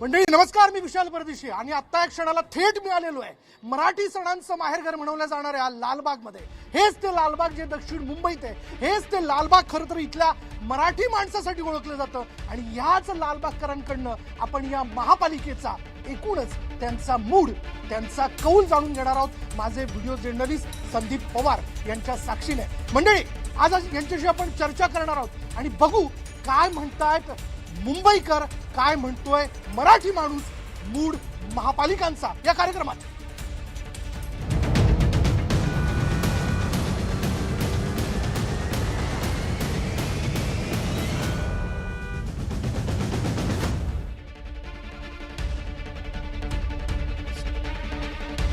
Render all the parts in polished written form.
मंडळी नमस्कार, मी विशाल परदेशी आणि आता एक क्षणाला थेट मिळालेलो आहे मराठी सणांचं माहेरघर म्हणवल्या जाणाऱ्या लालबागमध्ये। हेच ते लालबाग जे दक्षिण मुंबईत आहे, हेच ते लालबाग खरं तर इथल्या मराठी माणसासाठी ओळखलं जातं आणि याच लालबागकरांकडनं आपण या महापालिकेचा एकूणच त्यांचा मूड, त्यांचा कौल जाणून घेणार आहोत माझे व्हिडिओ जर्नलिस्ट संदीप पवार यांच्या साक्षीने। मंडळी आज यांच्याशी आपण चर्चा करणार आहोत आणि बघू काय म्हणतायत मुंबईकर, काय म्हणतोय मराठी माणूस मूड महापालिकांचा या कार्यक्रमात।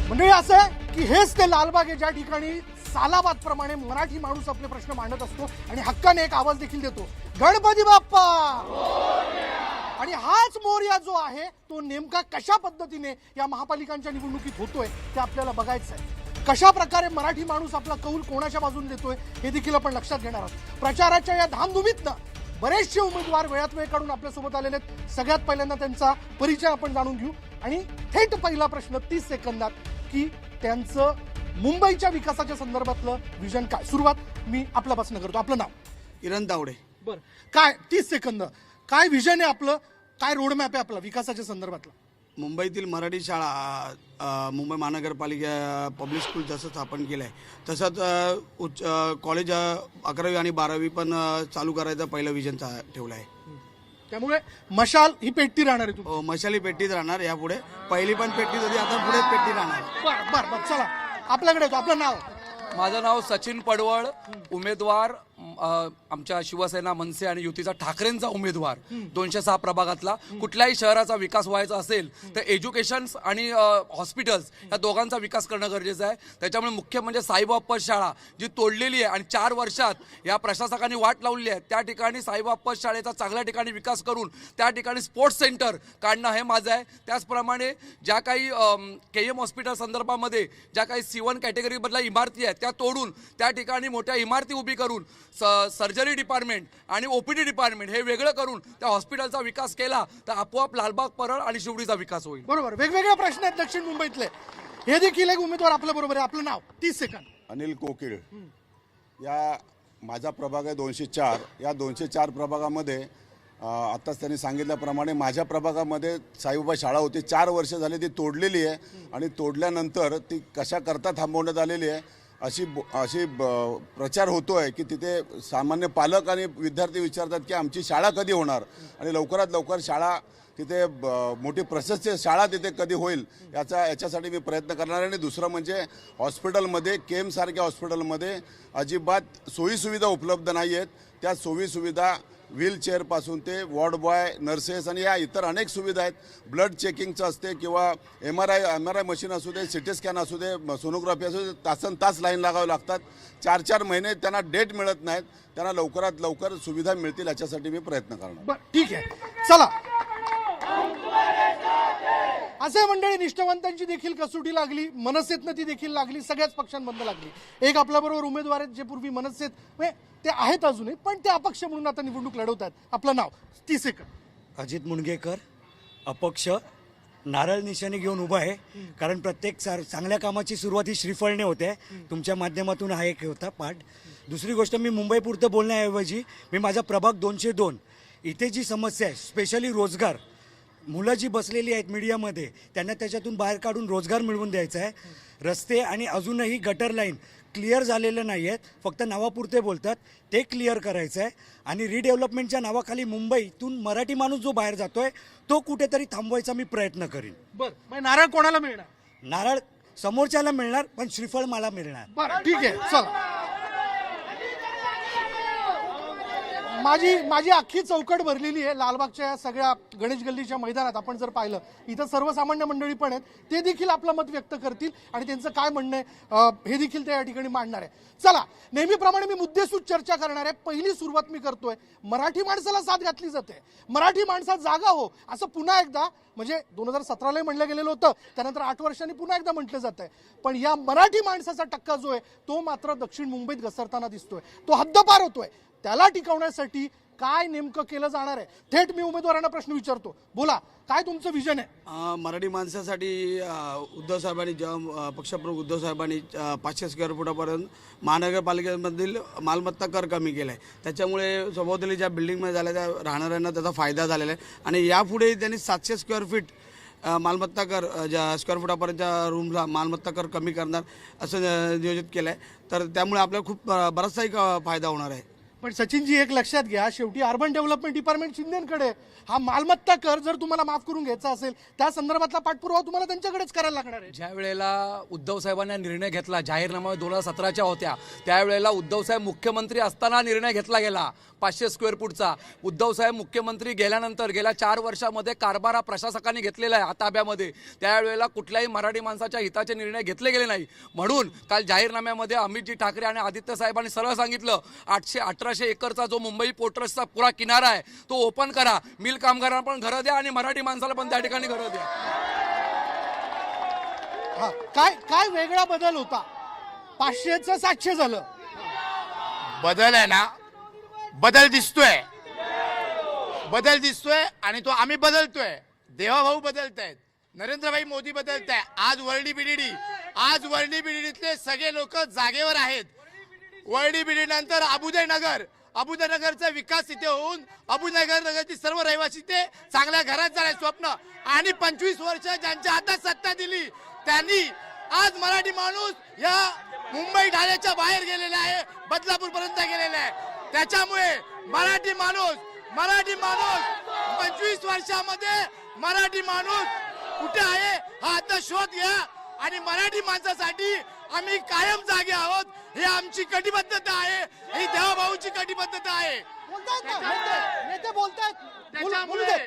मंडळी असं आहे की हेच ते लालबाग आहे ज्या ठिकाणी सालाबाद प्रमाणे मराठी माणूस आपले प्रश्न मांडत असतो आणि हक्काने एक आवाज देखील देतो, गणपती बाप्पा। आणि हाच मोरया जो आहे तो नेमका कशा पद्धतीने या महापालिकांच्या निवडणुकीत होतोय ते आपल्याला बघायचं आहे। कशा प्रकारे मराठी माणूस आपला कौल कोणाच्या बाजूने देतोय हे देखील आपण लक्षात घेणार आहोत। प्रचाराच्या या धामधुमीतनं बरेचसे उमेदवार वेळात वेळ काढून आपल्यासोबत आलेले आहेत। सगळ्यात पहिल्यांदा त्यांचा परिचय आपण जाणून घेऊ आणि थेट पहिला प्रश्न 30 सेकंदात की त्यांचं मुंबईच्या विकासाच्या संदर्भातलं विजन काय। सुरुवात मी आपल्यापासून करतो। आपलं नाव? किरण तावडे। बरं, काय 30 सेकंद काय विजन आहे आपलं, काय रोडमॅप आहे आपला विकासाच्या संदर्भातला? मुंबईतील मराठी शाळा मुंबई महानगरपालिका पब्लिक स्कूल जसं स्थापन केलं आहे तसंच कॉलेज 11वी आणि 12वी पण चालू करायचं पहिलं विजन ठेवलं आहे। त्यामुळे मशाल ही पेटती राहणार आहे हो, मशाली पेटीत राहणार यापुढे। पहिली पण पेटीत होती, आता पुढे पेटी राहणार। बरं बरं बरं, चला आपल्याकडे येतो। आपलं नाव? माझं नाव सचिन पडवळ, उमेदवार आमच्या शिवसेना, मनसे आणि युतीचा ठाकरेंचा उमेदवार 206 प्रभागातला। कुठल्याही शहराचा विकास व्हायचा असेल तर एज्युकेशन आणि हॉस्पिटल्स या दोघांचा विकास करणं गरजेचं आहे। त्याच्यामुळे मुख्य म्हणजे साईबाप्पा शाळा जी तोडलेली आहे आणि 4 वर्षात या प्रशासकांनी वाट लावली आहे, त्या ठिकाणी साईबाप्पा शाळेचा चांगल्या ठिकाणी विकास करून त्या ठिकाणी स्पोर्ट्स सेंटर काढणं हे माझं आहे। त्याचप्रमाणे ज्या काही KM हॉस्पिटल संदर्भामध्ये ज्या काही C1 कॅटेगरीमधल्या इमारती आहेत त्या तोडून त्या ठिकाणी मोठ्या इमारती उभी करून सर्जरी डिपार्टमेंट आणि OPD डिपार्टमेंट हे वेगळं करून त्या हॉस्पिटलचा विकास केला तर आपोआप लालबाग, परळ आणि शिवडीचा विकास होईल। बरोबर, वेगवेगळे प्रश्न आहेत दक्षिण मुंबईतले। हे देखील एक उमेदवार आपल्या बरोबर आहे। आपलं नाव? 30 सेकंद। अनिल कोकिळ। या माझा प्रभाग आहे 204। या 204 प्रभागामध्ये आत्ताच त्यांनी सांगितल्याप्रमाणे माझ्या प्रभागामध्ये साईबाबा शाळा होती, 4 वर्ष झाली ती तोडलेली आहे आणि तोडल्यानंतर ती कशा करता थांबवण्यात आलेली आहे अशी प्रचार होतोय की तिथे सामान्य पालक आणि विद्यार्थी विचारतात की आमची शाळा कधी होणार आणि लवकरात लवकर शाळा तिथे मोठी प्रशस्त शाळा तिथे कधी होईल याच्यासाठी मी प्रयत्न करणार आहे। आणि दुसरं म्हणजे हॉस्पिटलमध्ये KM सारख्या हॉस्पिटलमध्ये अजिबात सोयीसुविधा उपलब्ध नाही आहेत। त्या सोयीसुविधा व्हीलचेअरपासून ते वॉर्ड बॉय, नर्सेस आणि या इतर अनेक सुविधा आहेत। ब्लड चेकिंगचं असते किंवा MRI मशीन असू दे, CT स्कॅन असू दे, सोनोग्राफी असू दे, तासन तास लाईन लागावं लागतात। 4-4 महिने त्यांना डेट मिळत नाहीत। त्यांना लवकरात लवकर सुविधा मिळतील याच्यासाठी मी प्रयत्न करणार। बरं, ठीक आहे, चला। असे मंडळी निष्ठावंतांची देखील कसोटी लागली, मनसेतनं ती देखील लागली, सगळ्याच पक्षांमधनं लागली। एक आपल्याबरोबर उमेदवार आहेत जे पूर्वी मनसेत ते आहेत अजूनही, पण ते अपक्ष म्हणून आता निवडणूक लढवतात। आपलं नाव? 30 सेकंद। अजित मुणगेकर, अपक्ष, नारळ निशाणी घेऊन उभा आहे। कारण प्रत्येक चांगल्या कामाची सुरुवात ही श्रीफळने होते। तुमच्या माध्यमातून हा एक होता पाठ। दुसरी गोष्ट, मी मुंबईपुरतं बोलण्याऐवजी मी माझा प्रभाग 202 इथे जी समस्या आहे, स्पेशली रोजगार, मुलं जी बसलेली आहेत मीडियामध्ये त्यांना त्याच्यातून बाहेर काढून रोजगार मिळवून द्यायचा आहे। रस्ते आणि अजूनही गटर लाईन क्लिअर झालेले नाही आहेत, फक्त नावापुरते बोलतात, ते क्लिअर करायचं आहे। आणि रिडेव्हलपमेंटच्या नावाखाली मुंबईतून मराठी माणूस जो बाहेर जातोय तो कुठेतरी थांबवायचा मी प्रयत्न करीन। बरं, नारळ कोणाला मिळणार? नारळ समोरच्याला मिळणार, पण श्रीफळ मला मिळणार। बरं, ठीक आहे, चला। माझी अख्खी चौकट भरलेली आहे लालबागच्या या सगळ्या गणेश गल्लीच्या मैदानात। आपण जर पाहिलं इथं सर्वसामान्य मंडळी पण आहेत, ते देखील आपलं मत व्यक्त करतील आणि त्यांचं काय म्हणणं आहे हे देखील ते या ठिकाणी मांडणार आहे। चला, नेहमीप्रमाणे मी मुद्देसूद चर्चा करणार आहे। पहिली सुरुवात मी करतोय, मराठी माणसाला साथ घातली जाते, मराठी माणसात जागा हो असं पुन्हा एकदा, म्हणजे 2017ला म्हणलं गेलेलं होतं, त्यानंतर 8 वर्षांनी पुन्हा एकदा म्हटलं जात आहे। पण या मराठी माणसाचा टक्का जो आहे तो मात्र दक्षिण मुंबईत घसरताना दिसतोय, तो हद्दपार होतोय। त्याला टिकवण्यासाठी काय नेमकं केलं जाणार आहे? थेट मी उमेदवारांना प्रश्न विचारतो, बोला काय तुमचं विजन आहे? मराठी माणसासाठी उद्धव साहेबांनी जेव्हा पक्षप्रमुख उद्धव साहेबांनी 500 स्क्वेअर फुटापर्यंत महानगरपालिकेमधील मालमत्ता कर कमी केला आहे. त्याच्यामुळे सभोवताली ज्या बिल्डिंगमध्ये झाल्या त्या राहणाऱ्यांना त्याचा फायदा झालेला आहे. आणि यापुढे त्यांनी 700 स्क्वेअर फीट मालमत्ता कर ज्या स्क्वेअर फुटापर्यंतच्या रूमला मालमत्ता कर कमी करणार असं नियोजित केलं आहे. तर त्यामुळे आपल्याला खूप बराचसाही फायदा होणार आहे. पण सचिनजी एक लक्षात घ्या, शेवटी अर्बन डेव्हलपमेंट डिपार्टमेंट शिंदेकडे, हा मालमत्ता कर जर तुम्हाला माफ करून घ्यायचा असेल त्या संदर्भातला पाठपुरावा तुम्हाला त्यांच्याकडेच करायला लागणार आहे. ज्या वेळेला उद्धव साहेबांनी निर्णय घेतला, जाहीरनामा 2017च्या होत्या, त्यावेळेला उद्धव साहेब मुख्यमंत्री असताना निर्णय घेतला गेला 500 स्क्वेअर फूटचा. उद्धव साहेब मुख्यमंत्री गेल्यानंतर गेल्या 4 वर्षामध्ये कारभार हा प्रशासकांनी घेतलेला आहे ताब्यामध्ये. त्यावेळेला कुठल्याही मराठी माणसाच्या हिताचे निर्णय घेतले गेले नाही. म्हणून काल जाहीरनाम्यामध्ये अमितजी ठाकरे आणि आदित्य साहेबांनी सरळ सांगितलं 800-1800 एकरचा जो मुंबई पोर्ट ट्रस्टचा पुरा किनारा आहे तो ओपन करा, मिल कामगारांना पण घरं द्या आणि मराठी माणसाला पण त्या ठिकाणी घरं द्या. हा, काय काय वेगळा बदल होता? 500चं 700 झालं. बदल आहे ना, बदल दिसतोय आणि तो आम्ही बदलतोय. देवाभाऊ बदलतायत, नरेंद्रभाई मोदी बदलताय. आज वर्ली बिडीतले सगळे लोक जागेवर आहेत. वर्ली बिडी नंतर अबुदय नगरचा विकास तिथे होऊन अबुदय नगरची सर्व रहिवासी ते चांगल्या घरात जाण्याचे स्वप्न. आणि 25 वर्ष ज्यांच्या हातात सत्ता दिली त्यांनी आज मराठी माणूस या मुंबई ठाण्याच्या बाहेर गेलेला आहे, बदलापूर पर्यंत गेलेला आहे. त्याच्यामुळे मराठी माणूस 25 वर्षामध्ये मराठी माणूस कुठे आहे हा आता शोध घ्या. आणि मराठी माणसासाठी आम्ही कायम जागे आहोत. ही आमची कटिबद्धता आहे, ही देवाभाऊची कटिबद्धता आहे. नेते बोलतायत. त्याच्यामुळे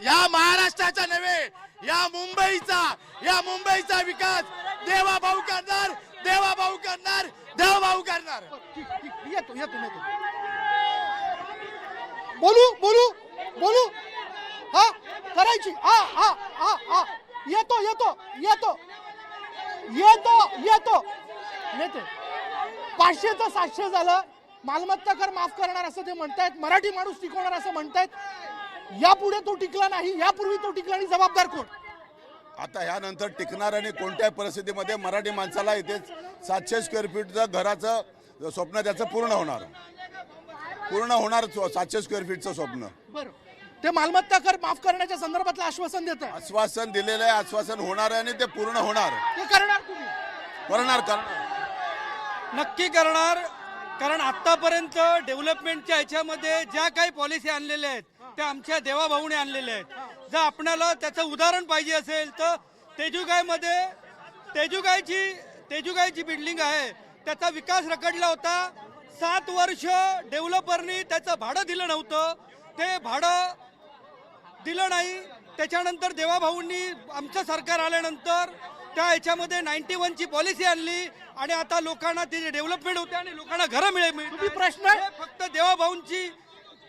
या महाराष्ट्राचा नव्हे, या मुंबईचा विकास देवाभाऊ करणार. येतो बोलू हा करायची. येतो नेते 500चं 700 झालं, मालमत्ता कर माफ करणार असं ते म्हणतायत, मराठी माणूस टिकवणार असं म्हणतायत. यापुढे तो टिकला नाही, यापूर्वी तो टिकला नाही, जबाबदार कोण? आता ह्यानंतर टिकणार आणि कोणत्याही परिस्थितीमध्ये मराठी माणसाला इथे 700 स्क्वेअर फीटचं घराचं स्वप्न त्याचं पूर्ण होणार 700 स्क्वेअर फीटचं स्वप्न. बरं, ते मालमत्ता कर माफ करण्याच्या संदर्भातलं आश्वासन देत आहे. आश्वासन दिलेलं आहे, आश्वासन होणार आहे आणि ते पूर्ण होणार. ते करणार तुम्ही? करणार नक्की करणार. कारण आतापर्यंत डेव्हलपमेंटच्या ह्याच्यामध्ये ज्या काही पॉलिसी आणलेल्या आहेत त्या आमच्या देवाभाऊने आणलेल्या आहेत. जर आपल्याला त्याचं उदाहरण पाहिजे असेल तर तेजुगायची बिल्डिंग आहे, त्याचा विकास रखडला होता. 7 वर्ष डेव्हलपरनी त्याचं भाडं दिलं नव्हतं, ते भाडं दिलं नाही. त्याच्यानंतर देवाभाऊंनी आमचं सरकार आल्यानंतर त्या ह्याच्यामध्ये 91ची पॉलिसी आणली आणि आता लोकांना ते डेव्हलपमेंट होते आणि लोकांना घरं मिळेल. प्रश्न हे फक्त देवाभाऊंची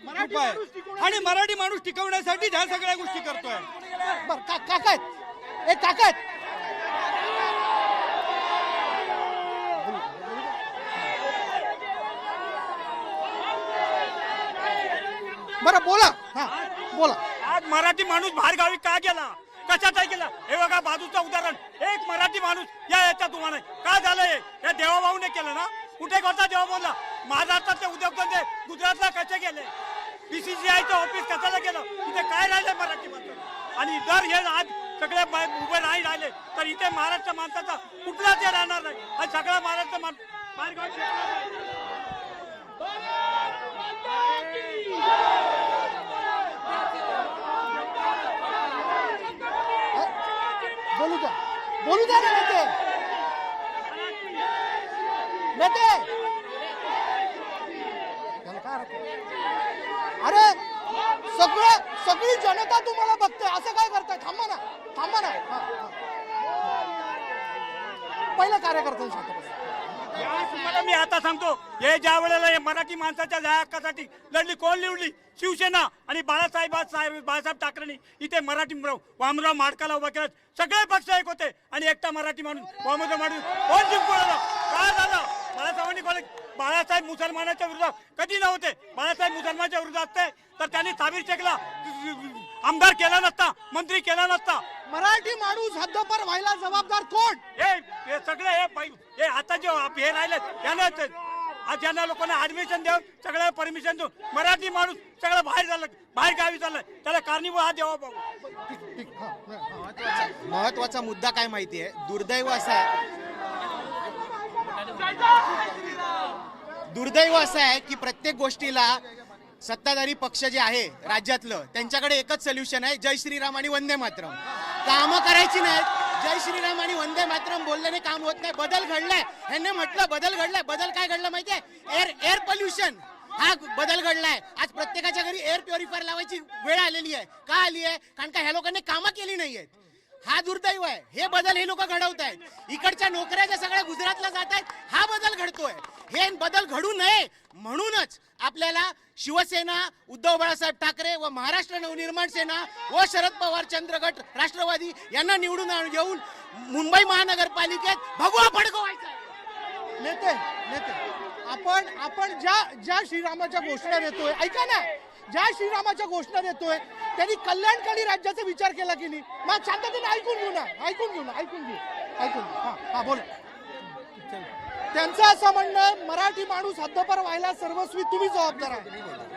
कृपा आहे आणि मराठी माणूस टिकवण्यासाठी ह्या सगळ्या गोष्टी करतोय. काका आहेत. बरं बोला. बोला. आज मराठी माणूस बाहेर गावी का गेला, कशाचा गेला? हे बघा बाजूचं उदाहरण, एक मराठी माणूस या याच्या तुम्हाला काय झालंय? हे देवाभाऊने केलं ना. कुठे होता देवाभाऊला? महाराष्ट्रातले उद्योगधंदे गुजरातला कसे गेले? BCCIचं ऑफिस कशाला गेलं? तिथे काय राहिलं मराठी माणसं? आणि जर हे आज सगळे उभे नाही राहिले तर इथे महाराष्ट्र माणसाचा कुठला ते राहणार नाही. आणि सगळा महाराष्ट्र बाहेर गावी बोलू द्या ना नेते. अरे सगळी जनता तुम्हाला बघते, असं काय करताय? थांबा ना. पहिलं कार्यकर्त्यांसाठी तुम्हाला मी आता सांगतो, हे ज्या वेळेला हे मराठी माणसाच्या न्याय हक्कासाठी लढली, कोण निवडली? शिवसेना आणि बाळासाहेब ठाकरेंनी इथे मराठी वामनराव माडकाला उभा केला. सगळे पक्ष एक होते आणि एकटा मराठी माणूस वामनराव माडक कोण जिंकून आला? काय झालं? बाळासाहेब मुसलमानाच्या विरोधात कधी नव्हते. बाळासाहेब मुसलमानाच्या विरोधात असते तर त्यांनी ताबीर शेखला आमदार केला नसता, मंत्री केला नसता. मराठी माणूस हद्दपार व्हायला जबाबदार कोण? हे सगळे हे आता जे हे राहिले ज्यांना लोकांना ऍडमिशन देऊन सगळ्या परमिशन देऊन मराठी माणूस सगळं बाहेर गावी चाललंय, त्याला कारणीभूत हा देवा भाऊ. महत्वाचा मुद्दा काय माहितीये, दुर्दैव असं आहे की प्रत्येक गोष्टीला सत्ताधारी पक्ष जे आहे राज्यातलं त्यांच्याकडे एकच सोल्युशन आहे, जय श्रीराम आणि वंदे मातरम. कामं करायची नाहीत. जय श्रीराम आणि वंदे मातरम बोलल्याने काम होत नाही. बदल घडलाय, ह्यांनी म्हटलं बदल घडलाय. बदल काय घडला माहितीये? एअर पोल्युशन हा बदल घडलाय. आज प्रत्येकाच्या घरी एअर प्युरिफायर लावायची वेळ आलेली आहे. का आली आहे? कारण का ह्या लोकांनी कामं केली नाहीयेत. हा दुर्दैव आहे. हे बदल हे लोक घडवत आहेत. इकडच्या नोकऱ्या ज्या सगळ्या गुजरातला जात आहेत, हा बदल घडतोय. हे बदल घडू नये म्हणूनच आपल्याला शिवसेना, उद्धव बाळासाहेब ठाकरे व महाराष्ट्र नवनिर्माण सेना व शरद पवार चंद्र गट राष्ट्रवादी यांना निवडून येऊन मुंबई महानगरपालिकेत भगवा फडकवायचा. नेते आपण ज्या श्रीरामाच्या घोषणा देतोय, ऐका ना, ज्या श्रीरामाच्या घोषणा देतोय त्यांनी कल्याणकारी राज्याचा विचार केला की नाही? मग शांततेने ऐकून घेऊ. हा बोला. त्यांचं असं म्हणणं आहे, मराठी माणूस हद्दपार व्हायला सर्वस्वी तुम्ही जबाबदार आहे.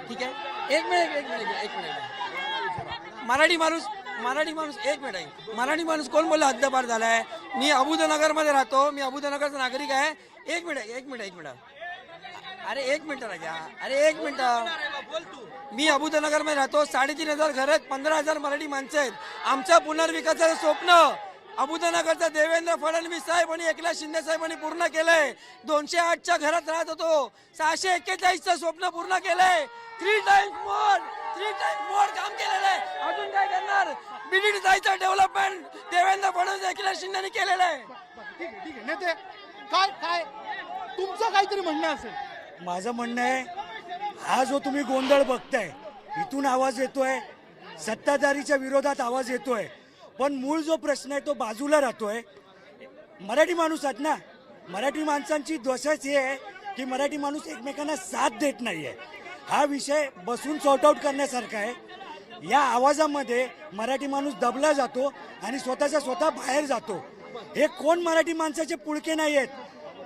ठीक आहे, एक मिनिट. मराठी माणूस एक मिनिट आहे. मराठी माणूस कोण बोलला हद्दपार झालाय? मी अबुदनगर मध्ये राहतो, मी अबुदनगरचा नागरिक आहे. एक मिनिट अरे एक मिनिट राजा, एक मिनिट. मी अबुदनगर मध्ये राहतो. 3,500 घर आहेत, 15,000 मराठी माणसं आहेत. आमचं पुनर्विकासाचं स्वप्न अबुदनगरचा देवेंद्र फडणवीस साहेब आणि एकनाथ शिंदे साहेबांनी पूर्ण केलंय. 208च्या घरात राहत होतो, 641चं स्वप्न पूर्ण केलंय. 3 टाइम्स मोर काम केलेलं आहे. अजून काय करणार? बीडीडी जायचं डेव्हलपमेंट देवेंद्र फडणवीस एकनाथ शिंदेनी केलेलं आहे. ठीक आहे. नेते काय तुमचं काहीतरी म्हणणं असेल? माझं म्हणणं आहे, हा जो तुम्ही गोंधळ बघताय, इथून आवाज येतोय, सत्ताधारीच्या विरोधात आवाज येतोय, पण मूळ जो प्रश्न आहे तो बाजूला राहतोय. मराठी माणूस आहेत ना, मराठी माणसांची दोषच हे आहे की मराठी माणूस एकमेकांना साथ देत नाहीये. हा विषय बसून सॉर्ट आउट करण्यासारखा आहे. या आवाजामध्ये मराठी माणूस दबला जातो आणि स्वतः बाहेर जातो. हे कोण मराठी माणसाचे पुळके नाही आहेत.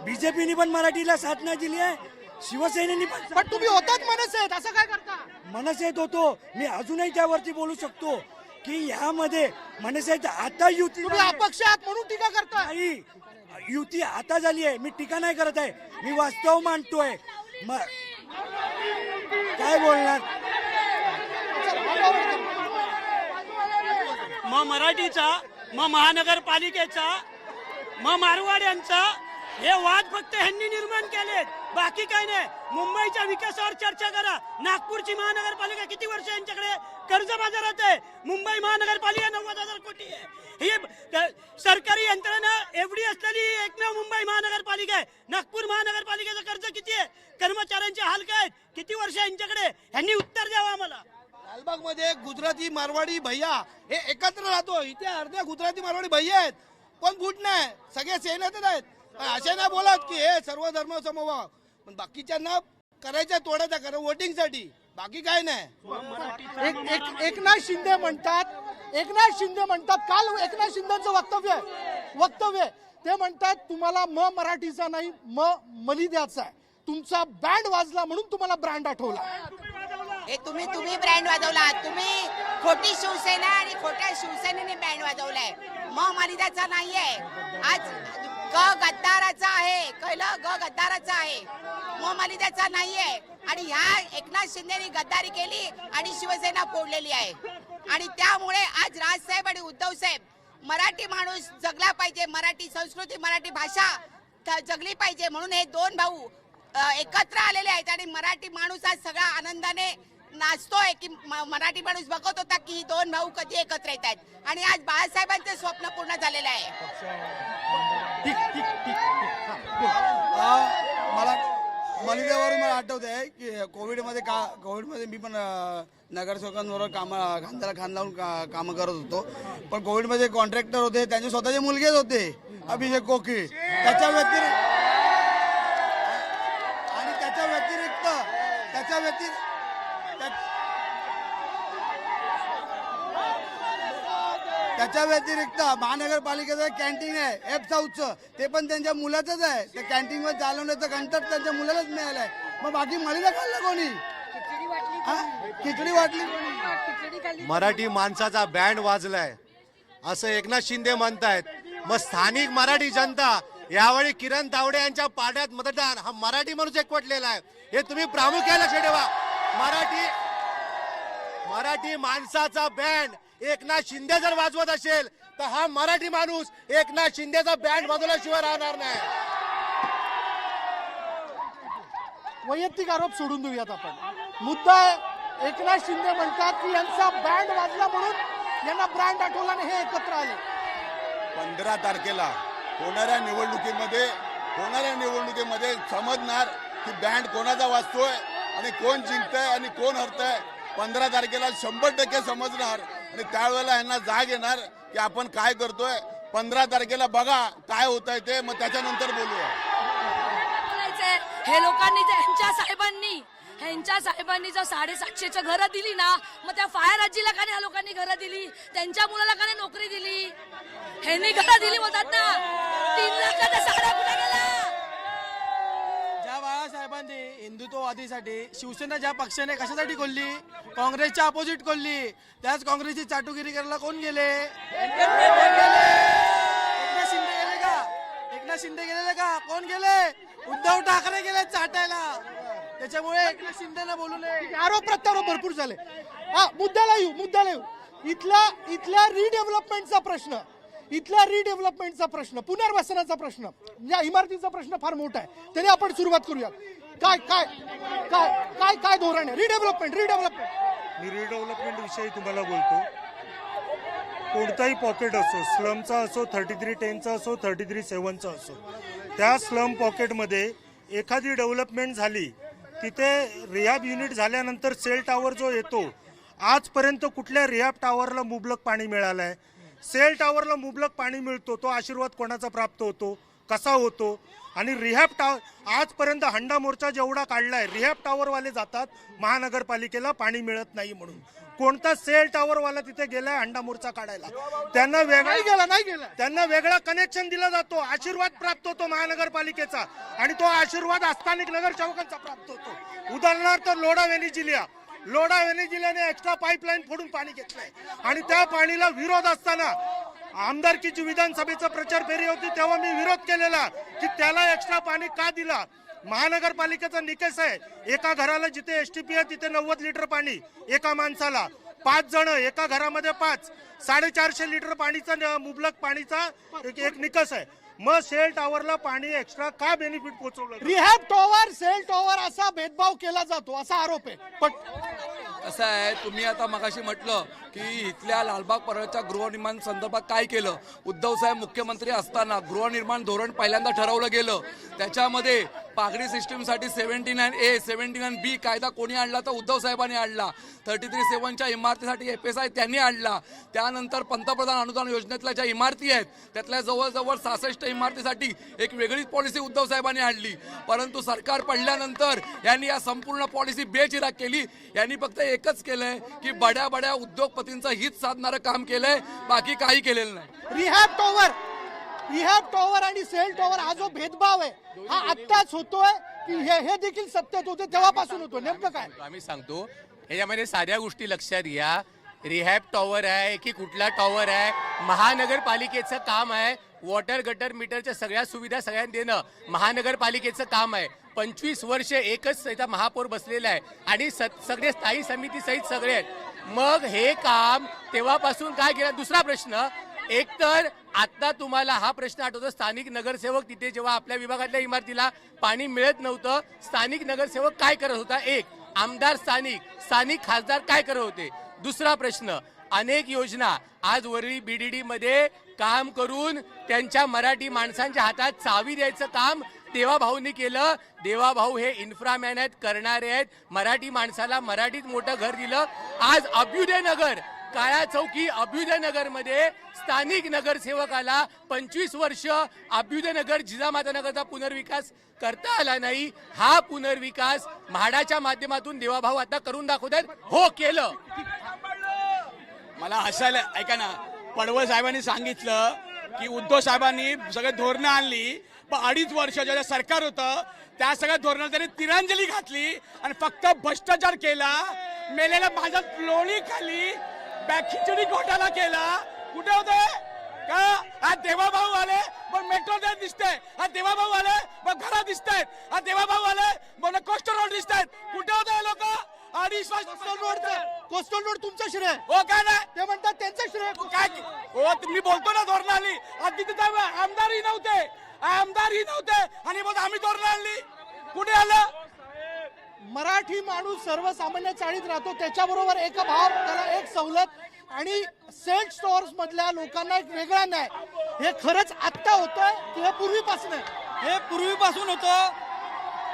बीजेपीने पण मराठीला साथ नाही दिली आहे, शिवसेनेने पण तुम्ही होतात मनसेत, असं काय करता? मनसेत होतो. मी अजूनही त्यावरती बोलू शकतो की यामध्ये मनसेत आता युती तुम्ही अपक्ष आहात म्हणून टीका करता? नाही, युती आता झाली आहे. मी टीका नाही करत आहे, मी वास्तव मांडतोय. काय बोलणार? मग मराठीचा, मग महानगरपालिकेचा, मग मारवाड्यांचा हे वाद फक्त ह्यांनी निर्माण केलेत, बाकी काही नाही. मुंबईच्या विकासावर चर्चा करा. नागपूरची महानगरपालिका किती वर्ष यांच्याकडे कर्ज बाजारात आहे. मुंबई महानगरपालिका 90,000 कोटी आहे. ही सरकारी यंत्रणा एवढी असलेली एकमेव मुंबई महानगरपालिका आहे. नागपूर महानगरपालिकेचं कर्ज किती आहे? कर्मचाऱ्यांचे हाल काय आहेत? किती वर्ष यांच्याकडे? ह्यांनी उत्तर द्यावं आम्हाला. लालबाग मध्ये गुजराती मारवाडी भैया हे एकत्र राहतो. इथे अर्ध्या गुजराती मारवाडी भैया आहेत, पण फूट नाही, सगळे सेनेतच आहेत. असे नाही बोलत की हे सर्व धर्म समभाव, पण बाकीच्यांना करायचं तोडायचं करा वोटिंगसाठी, बाकी काय नाही. एकनाथ शिंदे म्हणतात काल एकनाथ शिंदेचं वक्तव्य ते म्हणतात तुम्हाला मराठीचा नाही मलिद्याचा आहे. तुमचा बँड वाजला म्हणून तुम्हाला ब्रँड आठवला. हे तुम्ही ब्रँड वाजवला. तुम्ही खोटी शिवसेना आणि खोट्या शिवसेनेने बँड वाजवलाय. मलिदाचा नाहीये. आज गद्दाराचा आहे, कळलं? गद्दाराचा आहे, मलिदाचा नाहीये. आणि ह्या एकनाथ शिंदेनी गद्दारी केली आणि शिवसेना फोडलेली आहे. आणि त्यामुळे आज राजसाहेब आणि उद्धव साहेब, मराठी माणूस जगला पाहिजे, मराठी संस्कृती, मराठी भाषा जगली पाहिजे म्हणून हे दोन भाऊ एकत्र आलेले आहेत. आणि मराठी माणूस आज सगळा आनंदाने नाचतोय की मराठी माणूस बघत होता की ही दोन भाऊ कधी एकत्र येत आहेत आणि आज बाळासाहेबांचं स्वप्न पूर्ण झालेलं आहे. ठीक ठीक ठीक ठीक हा, बोल. मला मलिदावरून मला आठवत आहे की कोविडमध्ये मी पण नगरसेवकांबरोबर खांद्याला खांदा लावून कामं करत होतो. पण कोविडमध्ये कॉन्ट्रॅक्टर होते, त्यांचे स्वतःचे मुलगेच होते, अभिषेक कोकी. त्याच्या व्यतिरिक्त महानगरपालिकेचं कॅन्टीन आहे एफ साऊथचं, ते पण त्यांच्या मुलाचंच आहे. त्या कॅन्टीनवर चालवण्याचं कंत्राट त्यांच्या मुलालाच मिळालंय. मग बाकी मलिदा खाल्ला कोणी? खिचडी वाटली कोणी? मराठी माणसाचा बँड वाजलाय असं एकनाथ शिंदे म्हणतायत. मग स्थानिक मराठी जनता यावेळी किरण तावडे यांच्या पाड्यात मतदान हा मराठी माणूस एकवटलेला आहे, हे तुम्ही प्रामुख्याने लक्षात ठेवा. मराठी माणसाचा बँड एकनाथ शिंदे जर वाजवत असेल तर हा मराठी माणूस एकनाथ शिंदेचा बँड वाजवल्याशिवाय राहणार नाही. वैयक्तिक आरोप सोडून देऊयात आपण. मुद्दा आहे, एकनाथ शिंदे म्हणतात की यांचा बँड वाजला म्हणून यांना ब्रँड आठवला आणि हे एकत्र आले. 15 तारखेला होणाऱ्या निवडणुकीमध्ये समजणार की बँड कोणाचा वाजतोय आणि कोण जिंकतंय आणि कोण हरतंय. 15 तारखेला 100% समजणार आणि त्यावेळेला यांना जाग येणार की आपण काय करतोय. 15 तारखेला बघा काय होत आहे ते, मग त्याच्यानंतर बोलूया. हे लोकांनी ह्यांच्या साहेबांनी जर 750च्या घरं दिली ना, मग त्या फायर आजीला का नाही ह्या लोकांनी घरं दिली, त्यांच्या मुलाला का नाही नोकरी दिली, ह्यांनी घरं दिली होतात ना. 3 लाखाच्या साड्या कुठे गेल्या? ज्या बाळासाहेबांनी हिंदुत्ववादीसाठी शिवसेना ज्या पक्षाने कशासाठी खोलली, काँग्रेसच्या अपोजिट खोलली, त्याच काँग्रेसची चाटुगिरी करायला कोण गेले? एकनाथ शिंदे गेलेले का? कोण गेले? उद्धव ठाकरे गेले चाटायला. त्याच्यामुळे एकनाथ शिंदेना बोलू नये. आरोप प्रत्यारोप भरपूर झाले. मुद्द्याला येऊ. इथल्या रिडेव्हलपमेंटचा प्रश्न, पुनर्वसनाचा प्रश्न, या इमारतीचा प्रश्न फार मोठा आहे. त्याने आपण सुरुवात करूयात. काय काय काय काय धोरण आहे? रिडेव्हलपमेंट मी रिडेव्हलपमेंट विषयी तुम्हाला बोलतो. कोणताही पॉकेट असो, स्लमचा असो, 3310चा असो, 337चा असो, त्या स्लम पॉकेटमध्ये एखादी डेव्हलपमेंट झाली, तिथे रिहॅब युनिट झाल्यानंतर सेल टॉवर जो येतो, आजपर्यंत कुठल्या रिहॅब टॉवरला मुबलक पाणी मिळालं आहे? सेल टॉवरला मुबलक पाणी मिळतो, तो आशीर्वाद कोणाचा प्राप्त होतो, कसा होतो? आणि रिहॅब टॉवर आजपर्यंत हंडा मोर्चा जेवढा काढलाय, रिहॅब टॉवरवाले जातात महानगरपालिकेला पाणी मिळत नाही म्हणून. कोणता सेल टॉवरवाला तिथे गेलाय हंडा मोर्चा काढायला? त्यांना वेगळा कनेक्शन दिला जातो, आशीर्वाद प्राप्त होतो महानगरपालिकेचा, आणि तो आशीर्वाद स्थानिक नगरसेवकांचा प्राप्त होतो. उदाहरणार्थ लोढा वेनिजिल्याने एक्स्ट्रा पाईपलाईन फोडून पाणी घेतलंय, आणि त्या पाणीला विरोध असताना आमदारकीची विधानसभेचा प्रचार फेरी होती तेव्हा मी विरोध केलेला की त्याला एक्स्ट्रा पाणी का दिला. महानगरपालिकेचा निकष आहे, एका घराला जिथे STP आहे तिथे 90 लिटर पाणी एका माणसाला, 5 जण एका घरामध्ये 5, 450 लिटर पाणीचा मुबलक पाणीचा एक निकष आहे. मग सेल टॉवरला पाणी एक्स्ट्रा का बेनिफिट पोहोचवलं? रिहॅब टॉवर, सेल टॉवर असा भेदभाव केला जातो असा आरोप आहे. पण असं आहे, तुम्ही आता मगाशी म्हटलं की इथल्या लालबाग परळच्या गृहनिर्माण संदर्भात काय केलं. उद्धव साहेब मुख्यमंत्री असताना गृहनिर्माण धोरण पहिल्यांदा ठरवलं गेलं. त्याच्यामध्ये पागडी सिस्टीमसाठी 79A 79B कायदा कोणी आणला तर उद्धव साहेबांनी आणला. 337च्या इमारतीसाठी FSI त्यांनी आणला. त्यानंतर पंतप्रधान अनुदान योजनेतल्या ज्या इमारती आहेत त्यातल्या जवळजवळ 66 इमारतीसाठी एक वेगळीच पॉलिसी उद्धव साहेबांनी आणली. परंतु सरकार पडल्यानंतर यांनी या संपूर्ण पॉलिसी बेचिराग केली. यांनी फक्त एकच केलंय की बड्या उद्योगपतींचं हित साधणारं काम केलंय, बाकी काही केलेलं नाही. रिहॅब टॉवर आणि सेल टॉवर हा जो भेदभाव आहे हा आत्ताच होतोय की हे देखील सत्तेत होते तेव्हापासून होतो? नेमकं काय? आम्ही सांगतो याच्यामध्ये साध्या गोष्टी लक्षात घ्या. रिहॅब टॉवर आहे की कुठला टॉवर आहे, महानगरपालिकेचं काम आहे. वॉटर गटर मीटरच्या सगळ्या सुविधा सगळ्यांना देणं महानगरपालिकेचं काम आहे. 25 वर्ष एकच इथं महापौर बसलेला आहे आणि सगळे स्थायी समिती सहित सगळे आहेत. मग हे काम तेव्हापासून काय केलं? दुसरा प्रश्न, एकतर आता तुम्हाला हा प्रश्न आठवतो, स्थानिक नगरसेवक तिथे जेव्हा आपल्या विभागातल्या इमारतीला पाणी मिळत नव्हतं, स्थानिक नगरसेवक काय करत होता? एक आमदार स्थानिक खासदार काय करत होते? दुसरा प्रश्न, अनेक योजना आज वरळी BDD मध्ये काम करून त्यांच्या मराठी माणसांच्या हातात चावी द्यायचं काम देवाभाऊंनी केलं. देवाभाऊ हे इन्फ्रामॅन आहेत, करणारे आहेत. मराठी माणसाला मराठीत मोठं घर दिलं. आज अभ्युदय नगर, काळा चौकी अभ्युदय नगर मध्ये स्थानिक नगरसेवकाला 25 वर्ष अभ्युदय नगर, जिजामाता नगरचा पुनर्विकास करता आला नाही. हा पुनर्विकास म्हाडाच्या माध्यमातून देवाभाऊ आता करून दाखवतात. हो, केलं. मला हसायला, ऐका ना, पडवळ साहेबांनी सांगितलं की उद्धव साहेबांनी सगळे धोरणं आणली, पण 2.5 वर्ष ज्या सरकार होतं त्या सगळ्या धोरणाला त्यांनी तिरांजली घातली आणि फक्त भ्रष्टाचार केला. मेलेल्या माझ्या लोणी खाली खिचडी घोटाळा केला. कुठे होते का? हा देवाभाऊ आले पण मेट्रो दिसते, हा देवाभाऊ आले पण घरा दिसत आहेत, हा देवाभाऊ आले पण कोस्टल रोड दिसत आहेत. कुठे होते लोक? कोस्टल रोड तुमचं श्रेय हो काय नाही ते म्हणतात त्यांचं श्रेय. काय हो तुम्ही बोलतो ना धोरण आली, तिथे आमदारही नव्हते आणि मग आम्ही धोरण आणली. कुठे आलं? मराठी माणूस सर्वसामान्य चाळीत राहतो, त्याच्याबरोबर एक भाव, त्याला एक सवलत आणि सेट स्टोअर्स मधल्या लोकांना एक वेगळा न्याय. हे खरंच आत्ता होतंय की हे पूर्वीपासून आहे? हे पूर्वीपासून होतं.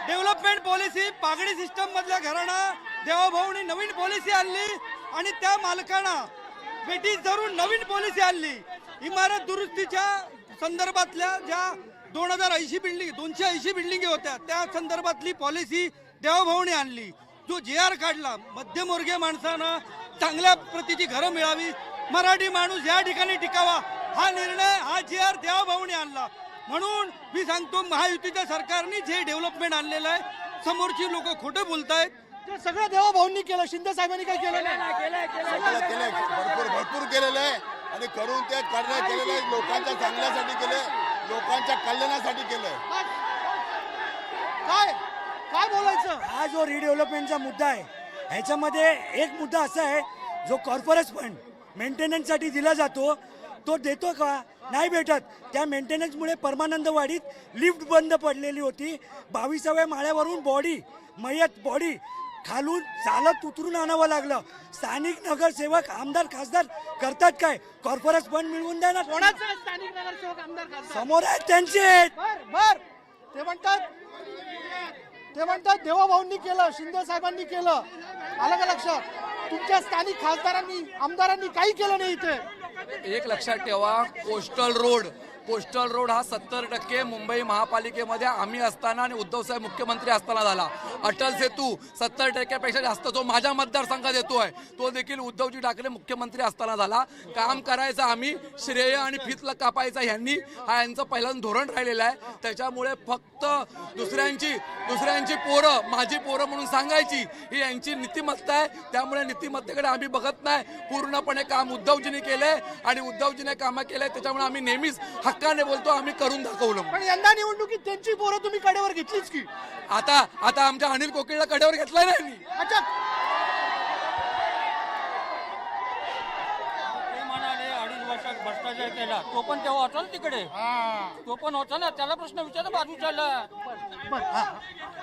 डेव्हलपमेंट पॉलिसी, पागडी सिस्टम मधल्या घराणा देवाभाऊनी नवीन पॉलिसी आणली आणि त्या मालकांना बेटीस धरून नवीन पॉलिसी आणली. इमारत दुरुस्तीच्या संदर्भातल्या ज्या 280 बिल्डिंग 280 बिल्डिंगी होत्या त्या संदर्भातली पॉलिसी देवाभाऊने आणली. जो JR काढला, मध्यमवर्गीय माणसांना चांगल्या प्रतीची घरं मिळावी, मराठी माणूस या ठिकाणी टिकावा, हा निर्णय हा JR देवाभाऊने आणला. म्हणून मी सांगतो, महायुतीच्या सरकारने जे डेव्हलपमेंट आणलेलं आहे, समोरची लोक खोटं बोलतायत, ते सगळं देवाभाऊंनी केलं. शिंदे साहेबांनी काय केलं नाही? केलंय, भरपूर केलेलं आहे आणि करून ते करण्यात केलेलं आहे. लोकांच्या चांगल्यासाठी केलंय, लोकांच्या कल्याणासाठी केलंय. काय बोलायचं? हा जो रिडेव्हलपमेंटचा मुद्दा आहे, ह्याच्यामध्ये एक मुद्दा असा आहे, जो कॉर्पोरेट फंड मेंटेनन्ससाठी दिला जातो, तो देतो का? नाही भेटत. त्या मेंटेनन्समुळे परमानंदवाडीत लिफ्ट बंद पडलेली होती. 22व्या माळ्यावरून मयत बॉडी खालून चालत उतरून आणावं लागलं. स्थानिक नगरसेवक, आमदार, खासदार करतात काय? कॉर्पोरेट फंड मिळवून द्या ना. कोणाचं आहे स्थानिक नगरसेवक, आमदार, खासदार? समोर आहेत त्यांचे. बर ते म्हणतात देवाभाऊंनी केलं, शिंदे साहेबांनी केलं. आलं का लक्षात? तुमच्या स्थानिक खासदारांनी, आमदारांनी काही केलं नाही इथे. एक लक्षात ठेवा, कोस्टल रोड हा 70% मुंबई महापालिकेमध्ये आम्ही असताना आणि उद्धव साहेब मुख्यमंत्री असताना झाला. अटल सेतू 70%पेक्षा जास्त जो माझ्या मतदारसंघात येतोय, तो देखील उद्धवजी ठाकरे मुख्यमंत्री असताना झाला. काम करायचं आम्ही, श्रेय आणि फितलं कापायचं यांचं पहिल्यांदा धोरण राहिलेलं आहे. त्याच्यामुळे फक्त दुसऱ्यांची पोरं माझी पोरं म्हणून सांगायची, ही यांची नीतिमत्ता आहे. त्यामुळे नीतिमत्तेकडे आम्ही बघत नाही. पूर्णपणे काम उद्धवजींनी केलंय आणि उद्धवजीने कामं केलंय. त्याच्यामुळे आम्ही नेहमीच हक्काने बोलतो, आम्ही करून दाखवलं. पण यंदा निवडणुकीत त्यांची पोरं तुम्ही कडेवर घेतलीच की? आता आमच्या अनिल कोकिळला कडेवर घेतलाय नाही मी. अच्छा, ते म्हणाले 2.5 वर्षात भ्रष्टाचार केला, तो पण तेव्हा होता ना तिकडे, तो पण होता ना, त्याला प्रश्न विचारा बाजूच्याला.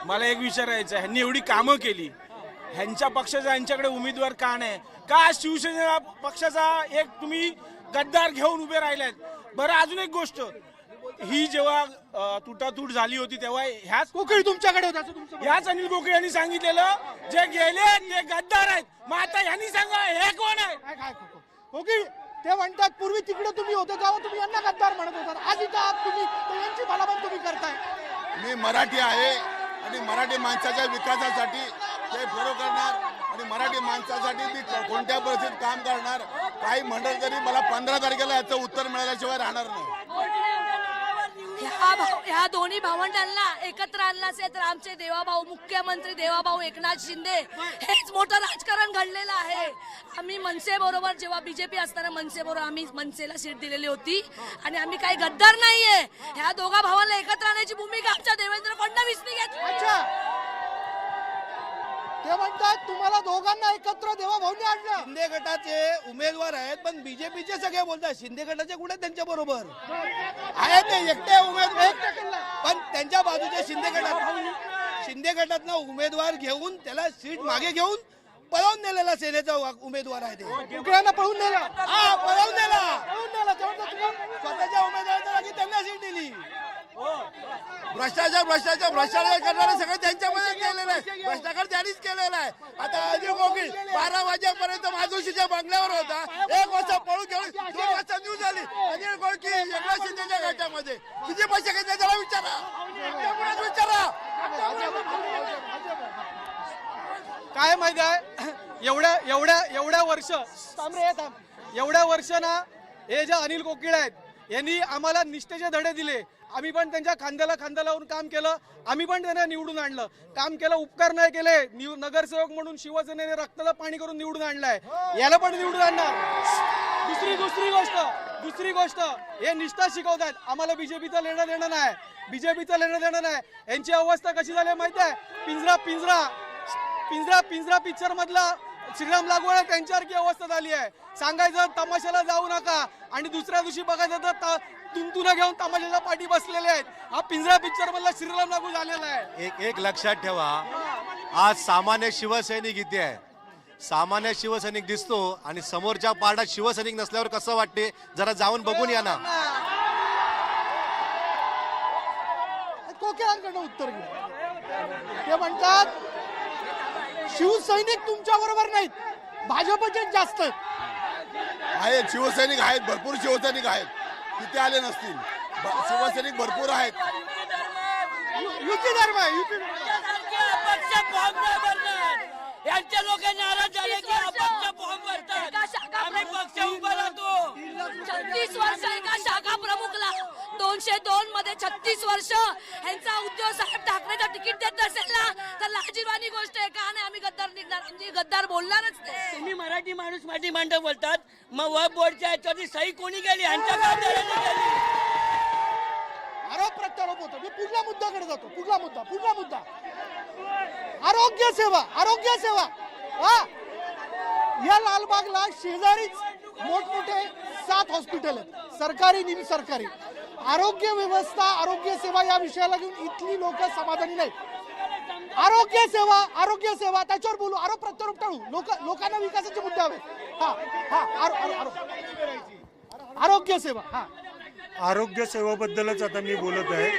मला एक विचारायचं आहे, ह्यांनी एवढी कामं केली, ह्यांच्या पक्षाचा यांच्याकडे उमेदवार का नाही? का शिवसेना पक्षाचा एक तुम्ही गद्दार घेऊन उभे राहिलेत? बरं, अजून एक गोष्ट, ही जेव्हा तुटातूट झाली होती तेव्हा ह्याच कोकिळ तुमच्याकडे होता असं तुमचं याच अनिल कोकिळ यांनी सांगितलेलं, जे गेले ते गद्दार आहेत. मग आता यांनी सांगा हे कोण आहे? काय कोकिळ ते म्हणतात पूर्वी तिकडे तुम्ही होते तेव्हा तुम्ही यांना गद्दार म्हणत होता, आज इथं आहात तुम्ही, तर यांची भलामण तुम्ही करताय. मी मराठी आहे आणि मराठी माणसाच्या विकासासाठी ते फेरो करणार आणि मराठी माणसासाठी मी कोणत्या परिस्थितीत काम करणार. काही म्हणलं तरी मला 15 तारखेला याचं उत्तर मिळाल्याशिवाय राहणार नाही. ह्या दोन्ही भावंडांना एकत्र आणलं असेल तर आमचे देवाभाऊ, मुख्यमंत्री देवाभाऊ एकनाथ शिंदे, हेच मोठं राजकारण घडलेलं आहे. आम्ही मनसे बरोबर, जेव्हा BJP असताना मनसे बरोबर आम्ही मनसेला सीट दिलेली होती आणि आम्ही काही गद्दार नाहीये. ह्या दोघा भावांना एकत्र आणण्याची भूमिका आमच्या देवेंद्र फडणवीसनी घेतली. अच्छा, ते म्हणतात तुम्हाला दोघांना एकत्र देवा भाऊनी आणलं. शिंदे गटाचे उमेदवार आहेत पण बीजेपीचे सगळे बोलतात शिंदे गटाचे कुठे त्यांच्या बरोबर आहेत ते एकटे उमेदवार पण त्यांच्या बाजूचे शिंदे गटातला उमेदवार घेऊन त्याला सीट मागे घेऊन पळवून नेलेला सेनेचा उमेदवार आहे ते उकड्यांना पळून नेला. हा पळवून नेला तेव्हा स्वतःच्या उमेदवाराच्या जागी त्यांना सीट दिली भ्रष्टाचार करणारे सगळे त्यांच्यामध्ये केलेलं आहे भ्रष्टाचार त्यांनीच केलेला आहे. आता अजय कोकीळ 12 वाजेपर्यंत मातोश्रीच्या बंगल्यावर होता 1 वाजता पळून घेऊन 2 वाजता न्यूज आली. अनिल कोळकी एकनाथ शिंदेच्या गटामध्ये किती पैसे घेतले त्याला विचारा. काय माहिती आहे एवढ्या वर्ष ना हे जे अनिल कोकीळ आहेत यांनी आम्हाला निष्ठेचे धडे दिले. आम्ही पण त्यांच्या खांद्याला खांदा लावून काम केलं. आम्ही पण त्यांना निवडून आणलं. काम केलं, उपकार नाही केले. नगरसेवक म्हणून शिवसेनेने रक्ताला पाणी करून निवडून आणलाय. याला पण निवडून आणणार. दुसरी गोष्ट हे निष्ठा शिकवतात. आम्हाला बीजेपीचं लेणं देणं नाही. यांची अवस्था कशी झाली माहिती आहे? पिंजरा पिक्चर मधला श्रीराम लागवड त्यांच्यासारखी अवस्था झाली आहे. सांगायचं तमाशाला जाऊ नका आणि दुसऱ्या दिवशी बघायचं तर तुंतुना घेऊन तमाशाच्या पाठी बसलेले आहेत. हा पिंजरा पिक्चर मधला श्रीराम लागू झालेला आहे. एक लक्षात ठेवा, आज सामान्य शिवसैनिक इथे आहे. सामान्य शिवसैनिक दिसतो आणि समोरच्या पारडात शिवसैनिक नसल्यावर कसं वाटते जरा जाऊन बघून या ना. कोकिळांकडनं उत्तर घ्या. ते म्हणतात शिवसैनिक तुमच्या बरोबर नाहीत, भाजपचे जास्त आहेत. शिवसैनिक आहेत, भरपूर शिवसैनिक आहेत. तिथे आले नसतील. शिवसैनिक भरपूर आहेत. युती धर्म आहे. यांच्या लोक नाराज झाले की अपक्ष फॉर्म भरतात. आम्ही पक्ष उभा राहतो. 36 वर्ष एका शाखा प्रमुखला 202 मध्ये 36 वर्ष यांचा उद्धव साहेब ठाकरेचं तिकीट देत नसेल ना तर लाजिरवाणी गोष्ट आहे. का नाही आम्ही गद्दार निघणार, आमची गद्दार बोलणारच नाही. तुम्ही मराठी माणूस माटी मांड बोलतात, मग वब बोर्डच्या याच्यावरती सही कोणी केली? यांच्या खासदारांनी केली. आरोप प्रत्यारोप होतो. मी पुढल्या मुद्द्याकडे जातो. पुढला मुद्दा आरोग्य सेवा. या लालबागला शेजारीच मोठमोठे 7 हॉस्पिटल आहेत, सरकारी निम सरकारी. आरोग्य व्यवस्था, आरोग्य सेवा या विषयाला घेऊन इथली लोक समाधानी नाही. आरोग्य सेवा त्याच्यावर बोलू. आरोप प्रत्यारोप टाळू. लोकांना विकासाचे मुद्दे हवे. आरोग्य सेवा. आरोग्य सेवेबद्दलच आता मी बोलत आहे.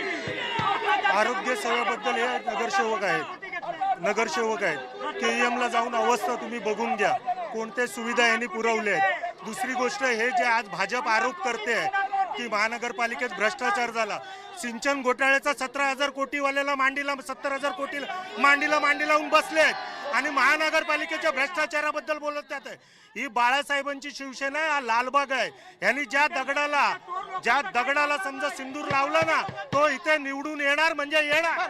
आरोग्य सेवेबद्दल हे नगरसेवक आहेत. KEM ला जाऊन अवस्था तुम्ही बघून घ्या, कोणत्या सुविधा यांनी पुरवल्या आहेत. दुसरी गोष्ट, हे जे आज भाजप आरोप करते की महानगरपालिकेत भ्रष्टाचार झाला, सिंचन घोटाळ्याचा 17,000 कोटीवाल्याला मांडीला 70,000 कोटी मांडी लावून बसले आहेत आणि महानगरपालिकेच्या भ्रष्टाचाराबद्दल बोलत जात आहे. ही बाळासाहेबांची शिवसेना आहे, हा लालबाग आहे. यांनी ज्या दगडाला समजा सिंदूर लावला ना, तो इथे निवडून येणार म्हणजे येणार.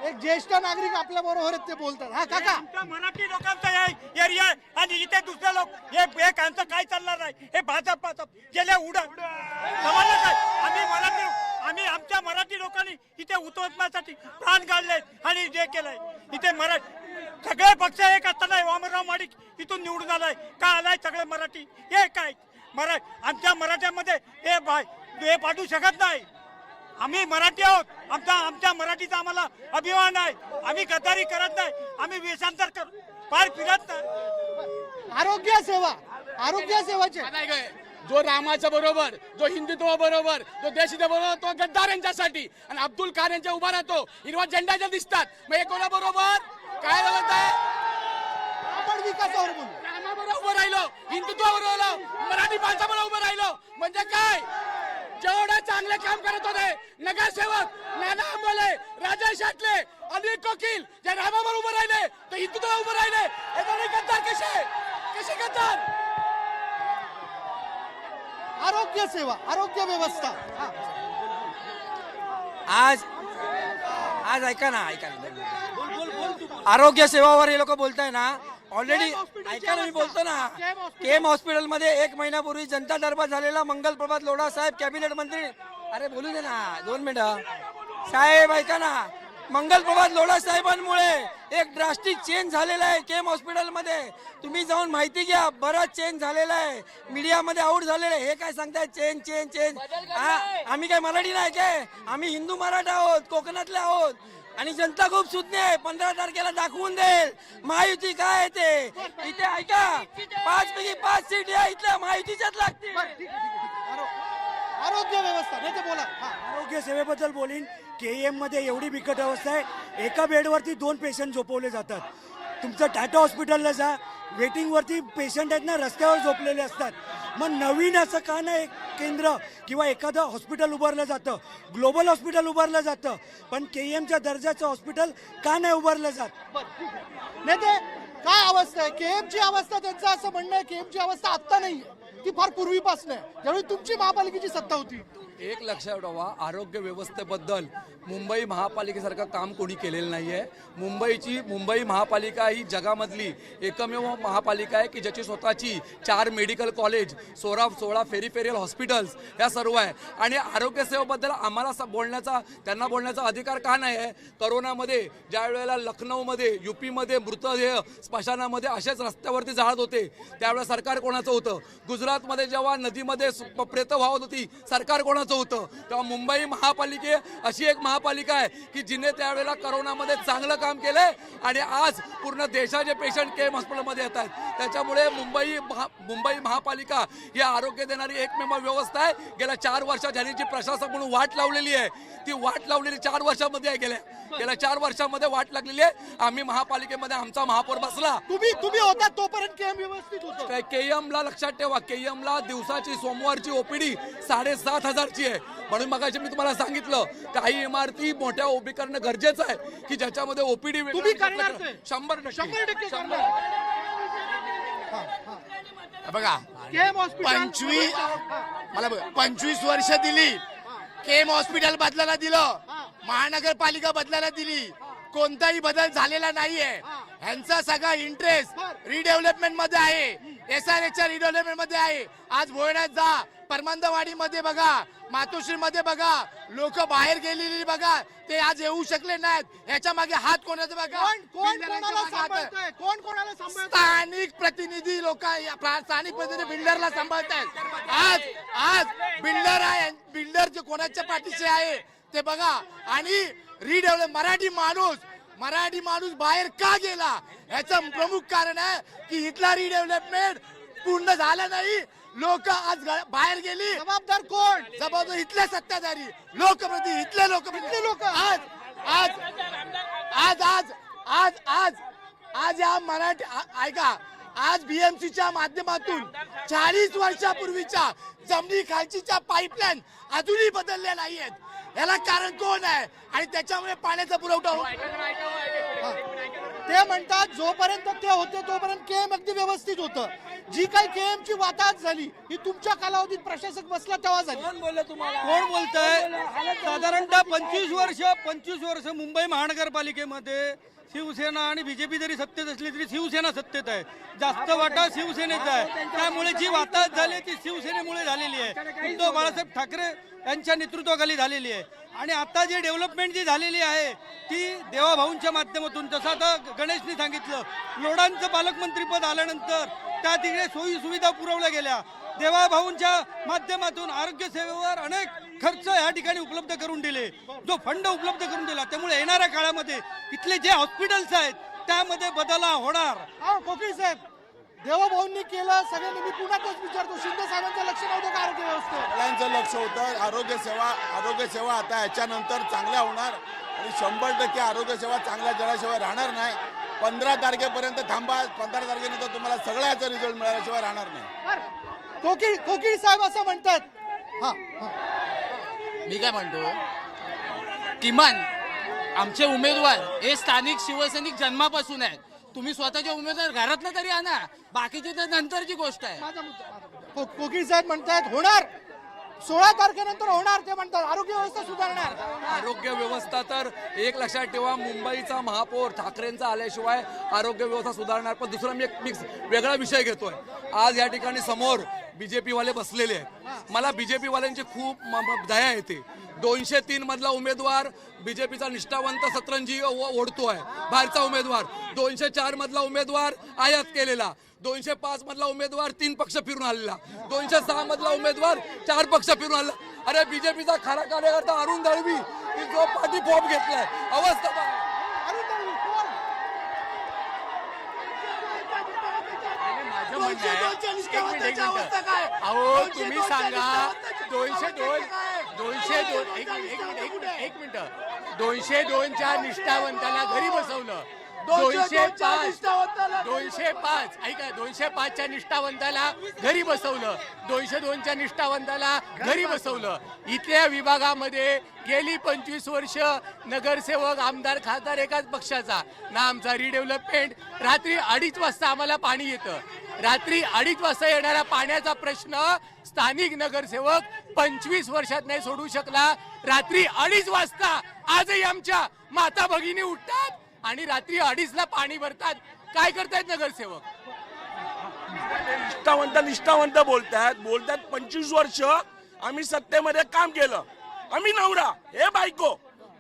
एक ज्येष्ठ नागरिक आपल्या बरोबर ते बोलतात. हा काका, मराठी लोकांचा एरिया आहे आणि इथे दुसरे लोक हे कांचं काय चालणार नाही. हे भाजप गेल्या उडत काय. आम्ही आमच्या मराठी लोकांनी इथे उतरण्यासाठी प्राण काढले आणि जे केलंय इथे सगळे पक्ष एक असताना वामनराव माडिक इथून निवडून आलाय. का आलाय सगळे मराठी? हे काय आमच्या मराठ्यामध्ये हे पाठवू शकत नाही. आम्ही मराठी आहोत. आमच्या मराठीचा आम्हाला अभिमान आहे. आम्ही गद्दारी करत नाही. आम्ही वेषांतर पार फिरत नाही. आरोग्य सेवाचे जो रामाच्या बरोबर, जो हिंदुत्व बरोबर, जो देशाच्या बरोबर, तो गद्दार यांच्यासाठी. आणि अब्दुल खान यांच्या उभा राहतो, हिरवा झेंडाच्या दिसतात. मग हे कोणा बरोबर काय बोलत आहे? आपण विकासावर बोलू. रामाबरोबर उभं राहिलो, हिंदुत्वाबरोबर, मराठी माणसाबरोबर उभं राहिलो म्हणजे काय? जेवढे चांगले काम करत होते नगरसेवक नाना आंबोले, राजा शाटले, अनिल कोकील, जे रामावर उभं राहिले तर हिंदुत्वावर उभं राहिले. हे गद्दार कसे गद्दार? आरोग्य सेवा, आरोग्य व्यवस्था. आज ऐका ना. आरोग्य सेवावर हे लोक बोलताय ना. ऑलरेडी ऐका ना, मी बोलतो ना. KEM हॉस्पिटल मध्ये 1 महिन्यापूर्वी जनता दरबार झालेला. मंगल प्रभात लोढा साहेब कॅबिनेट मंत्री. अरे बोलू दे ना 2 मिनिटं साहेब. ऐका ना, मंगल प्रभात लोढा साहेबांमुळे एक ड्रास्टिक चेंज झालेला आहे केम हॉस्पिटलमध्ये. तुम्ही जाऊन माहिती घ्या, बराच चेंज झालेला आहे. मीडियामध्ये आउट झालेलं आहे. हे काय सांगताय चेंज चेंज चेंज? आम्ही काय मराठी नाही काय? आम्ही हिंदू मराठा आहोत, कोकणातले आहोत. आणि जनता खूप सुज्ञ आहे. 15 तारखेला दाखवून देईल महायुती काय आहे ते. इथे ऐका, 5 पैकी 5 सीट या इथल्या महायुतीच्याच लागतील. आरोग्य व्यवस्था नाही ते बोला. आरोग्य सेवेबद्दल बोलीन. KEM मध्ये एवढी बिकट अवस्था आहे, एका बेडवरती 2 पेशंट झोपवले जातात. तुमचं टाटा हॉस्पिटलला जा, वेटिंगवरती पेशंट आहेत ना रस्त्यावर झोपलेले असतात. मग नवीन असं का नाही केंद्र किंवा एखादं हॉस्पिटल उभारलं जातं, ग्लोबल हॉस्पिटल उभारलं जातं, पण KEMच्या दर्जाचं हॉस्पिटल का नाही उभारलं जात? नाही ते काय अवस्था आहे केएमची अवस्था? त्यांचं असं म्हणणं आहे केएमची अवस्था आत्ता नाही, ती फार पूर्वीपासून आहे, ज्यावेळी तुमची महापालिकेची सत्ता होती. एक लक्षात ठेवा, आरोग्य व्यवस्थेबद्दल मुंबई महापालिकेसारखं काम कोणी केलेलं नाही आहे. मुंबई महापालिका ही जगामधली एकमेव महापालिका आहे की ज्याची स्वतःची 4 मेडिकल कॉलेज, 16 फेरिफेरियल हॉस्पिटल्स या सर्व आहे. आणि आरोग्यसेवेबद्दल आम्हाला त्यांना बोलण्याचा अधिकार का नाही आहे? करोनामध्ये ज्या वेळेला लखनौमध्ये, UPमध्ये मृतदेह स्मशानामध्ये असेच रस्त्यावरती जाळत होते, त्यावेळेला सरकार कोणाचं होतं? गुजरातमध्ये जेव्हा नदीमध्ये प्रेत वाहत होती, सरकार कोणाचं होतं? तेव्हा मुंबई महापालिके अशी एक महापालिका आहे की जिने त्यावेळेला करोनामध्ये चांगलं काम केलंय आणि आज पूर्ण देशाचे पेशंट केम हॉस्पिटलमध्ये येत आहेत. त्याच्यामुळे मुंबई महापालिका ही आरोग्य देणारी एकमेव व्यवस्था आहे. गेल्या 4 वर्षात ज्यांनी जी प्रशासक म्हणून वाट लावलेली आहे, ती वाट लावलेली 4 वर्षामध्ये आहे. गेल्या 4 वर्षामध्ये वाट लागलेली आहे. आम्ही महापालिकेमध्ये आमचा महापौर बसला, तुम्ही होता तोपर्यंत केएम व्यवस्थित होतं. KEMला लक्षात ठेवा, KEMला दिवसाची सोमवारची OPD 7,500ची आहे. म्हणून मगाशी मी तुम्हाला सांगितलं काही इमारती मोठ्या उभी करणं गरजेचं आहे की ज्याच्यामध्ये OPD तुम्ही करणार ते? 100% करणार. बघा, केएम हॉस्पिटल 25 वर्ष दिली, केम हॉस्पिटल बदलायला दिलं, महानगरपालिका बदलायला दिली, कोणताही बदल झालेला नाहीये. ह्यांचा सगळा इंटरेस्ट रिडेव्हलपमेंट मध्ये आहे, SRHच्या रिडेव्हलपमेंट मध्ये आहे. आज भोयण्यात जा, परमंदवाडी मध्ये बघा, मातोश्री मध्ये बघा, लोक बाहेर गेलेली बघा, ते आज येऊ शकले नाहीत. याच्या मागे हात कोणाचा बघा? कोण कोणाला सांभाळतंय? कोण कोणाला सांभाळतंय? स्थानिक प्रतिनिधी लोक, स्थानिक प्रतिनिधी बिल्डरला सांभाळतायत. आज बिल्डर आहे, बिल्डर जे कोणाच्या पाठीशी आहे ते बघा. आणि रिडेव्हलप मराठी माणूस बाहेर का गेला याचं प्रमुख कारण आहे की इथला रिडेव्हलपमेंट पूर्ण झाला नाही. लोक आज बाहेर गेली. जबाबदार कोण? जबाबदार इथले सत्ताधारी, लोकप्रतिनिधी, इथले लोक. आज या मराठी ऐका, आज BMCच्या माध्यमातून 40 वर्षापूर्वीच्या जमिनी खालचीच्या पाईपलाईन अजूनही बदलल्या नाहीयेत. याला कारण कोण आहे? आणि त्याच्यामुळे पाण्याचा पुरवठा ते म्हणतात जोपर्यंत ते होते तोपर्यंत केएम अगदी व्यवस्थित होतं. जी काही केएमची वाताहत झाली ही तुमच्या कालावधीत प्रशासक बसला तेव्हा झाली. कोण बोललं तुम्हाला? कोण बोलतंय? साधारणतः 25 वर्ष मुंबई महानगरपालिकेमध्ये शिवसेना आणि BJP जरी सत्तेत असली तरी शिवसेना सत्तेत आहे. जास्त वाटा शिवसेनेचा आहे. त्यामुळे जी वाताहत झाली ती शिवसेनेमुळे झालेली आहे. उद्धव बाळासाहेब ठाकरे यांच्या नेतृत्वाखाली झालेली आहे. आणि आता जी डेव्हलपमेंट जी झालेली आहे ती देवाभाऊंच्या माध्यमातून, जसं आता गणेशनी सांगितलं, लोढांचं पालकमंत्रीपद आल्यानंतर त्या तिकडे सोयी सुविधा पुरवल्या गेल्या. देवाभाऊंच्या माध्यमातून आरोग्य सेवेवर अनेक खर्च या ठिकाणी उपलब्ध करून दिले, जो फंड उपलब्ध करून दिला. त्यामुळे येणाऱ्या काळामध्ये इथले जे हॉस्पिटल्स आहेत त्यामध्ये बदल होणार. कोकिळ साहेब, देवाभाऊंनी केलं सगळ्यांनी, मी पुन्हा तेच विचारतो, शिंदे साहेबांचं लक्ष नव्हतं का आरोग्य व्यवस्थेवर? सगळ्यांचं लक्ष होतं. आरोग्य सेवा आता याच्यानंतर चांगल्या होणार आणि 100% आरोग्य सेवा चांगल्या जळाशिवाय राहणार नाही. 15 तारखेपर्यंत थांबा, 15 तारखेनंतर तुम्हाला सगळ्याचा रिझल्ट मिळाल्याशिवाय राहणार नाही. कोकिळ साहेब असं म्हणतात. मी काय म्हणतो, किमान आमचे उमेदवार हे स्थानिक शिवसैनिक जन्मापासून आहेत. तुम्ही स्वतःचे उमेदवार घरातनं तरी आणा, बाकीची तर नंतरची गोष्ट आहे. कोकिळ साहेब म्हणतात होणार, 16 तारखेनंतर होणार. ते म्हणतात आरोग्य व्यवस्था सुधारणार. आरोग्य व्यवस्था तर एक लक्षात ठेवा, मुंबईचा महापौर ठाकरेंचा आल्याशिवाय आरोग्य व्यवस्था सुधारणार. पण दुसरा मी एक वेगळा विषय घेतोय. आज या ठिकाणी समोर बीजेपी वाले बसलेले आहेत. मला बीजेपी वाल्यांची खूप दया येते. 203 मधला उमेदवार बीजेपीचा निष्ठावंत सतरंजी ओढतोय, बाहेरचा उमेदवार. 204 मधला उमेदवार आयात केलेला. 205 मधला उमेदवार 3 पक्ष फिरून आलेला. 206 मधला उमेदवार 4 पक्ष फिरून आलेला. अरे बीजेपीचा खरा कार्यकर्ता अरुण दळवी की जो पाठी फॉर्म घेतलाय, अवस्था पहा. अहो तुम्ही सांगा 202च्या निष्ठावंताला घरी बसवलं. 205 ऐका 205च्या निष्ठावंताला घरी बसवलं. 202च्या निष्ठावंताला घरी बसवलं. इथल्या विभागामध्ये गेली 25 वर्ष नगरसेवक, आमदार, खासदार एकाच पक्षाचा. ना आमचा रिडेव्हलपमेंट. रात्री 2:30 वाजता आम्हाला पाणी येतं. रात्री 2:30 वाजता येणारा पाण्याचा प्रश्न स्थानिक नगरसेवक 25 वर्षात नाही सोडू शकला. रात्री 2:30 वाजता आजही आमच्या माता भगिनी उठतात आणि रात्री 2:30ला पाणी भरतात. काय करतायत नगरसेवक? निष्ठावंत बोलतात 25 वर्ष आम्ही सत्तेमध्ये काम केलं. आम्ही नवरा, हे बायको,